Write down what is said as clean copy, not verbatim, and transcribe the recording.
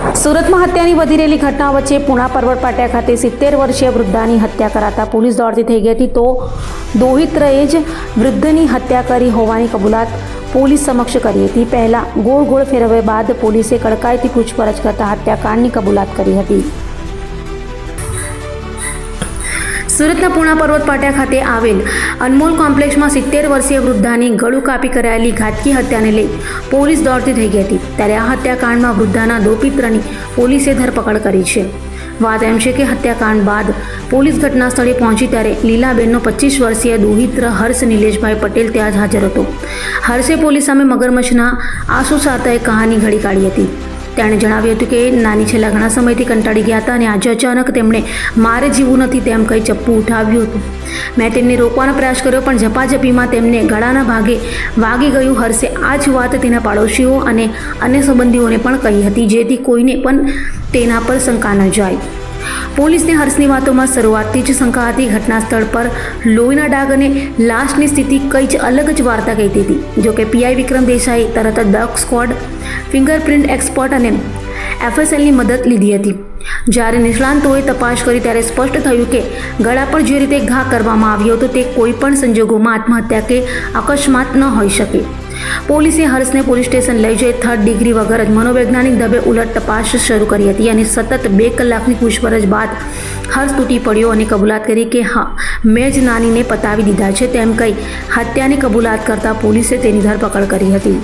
સુરતમાં હત્યાની વધી રહેલી ઘટના વચ્ચે પુણા પર્વત પાટિયા ખાતે 70 વર્ષીય વૃદ્ધાની હત્યા કરાતા પોલીસ દોડતી થઈ ગઈ હતી તો દોહિત્રએ જ વૃદ્ધની હત્યા કરી હોવાની કબૂલાત પોલીસ સમક્ષ કરી હતી। પહેલા ગોળ ગોળ ફેરવ્યા બાદ પોલીસે કડકાઈથી પૂછપરછ કરતા હત્યાકાંડની કબૂલાત કરી હતી। સુરતના પુણા પર્વત પાટિયા ખાતે આવેલ અનમોલ કોમ્પ્લેક્સમાં 70 વર્ષીય વૃદ્ધાની ગળું કાપી કરાયેલી ઘાતકી હત્યાને લઈ પોલીસ દોડતી થઈ ગઈ હતી। ત્યારે આ હત્યાકાંડમાં વૃદ્ધાના દોપિત્રની પોલીસે ધરપકડ કરી છે। વાત એમ છે કે હત્યાકાંડ બાદ પોલીસ ઘટના સ્થળે પહોંચી ત્યારે લીલાબેનનો 25 વર્ષીય દોહિત્ર હર્ષ નિલેશભાઈ પટેલ ત્યાં જ હાજર હતો। હર્ષે પોલીસ સામે મગરમચ્છના આંસુ સાથે કહાની ઘડી કાઢી હતી। તેણે જણાવ્યું હતું કે નાની છેલ્લા ઘણા સમયથી કંટાળી ગયા હતા અને આજે અચાનક તેમણે મારે જીવવું નથી તેમ કહી ચપ્પુ ઉઠાવ્યું હતું। મેં તેમને રોકવાનો પ્રયાસ કર્યો પણ ઝપાઝપીમાં તેમને ગળાના ભાગે વાગી ગયું। હર્ષે આ જ વાત તેના પાડોશીઓ અને અન્ય સંબંધીઓને પણ કહી હતી જેથી કોઈને પણ તેના પર શંકા ન જાય। પોલીસને હર્ષની વાતોમાં શરૂઆતથી જ શંકા હતી। ઘટના સ્થળ પર લોહીના ડાઘ અને લાશની સ્થિતિ કંઈ જ અલગ જ વાર્તા કહેતી હતી। જોકે પીઆઈ વિક્રમ દેસાઈ તરત જ ડોગ સ્ક્વોડ, ફિંગરપ્રિન્ટ એક્સપર્ટ અને એફએસએલની મદદ લીધી હતી। જ્યારે નિષ્ણાંતોએ તપાસ કરી ત્યારે સ્પષ્ટ થયું કે ગળા પર જે રીતે ઘા કરવામાં આવ્યો હતો તે કોઈ પણ સંજોગોમાં આત્મહત્યા કે અકસ્માત ન હોઈ શકે। પોલીસે હર્ષને પોલીસ સ્ટેશન લઈ જઈ 3rd ડિગ્રી વગર જ મનોવૈજ્ઞાનિક ઢબે ઉલટ તપાસ શરૂ કરી હતી અને સતત 2 કલાકની પૂછપરછ બાદ હર્ષ તૂટી પડ્યો અને કબૂલાત કરી કે હા મેં જ નાનીને પતાવી દીધા છે તેમ કહી હત્યાની કબૂલાત કરતા પોલીસે તેની ધરપકડ કરી હતી।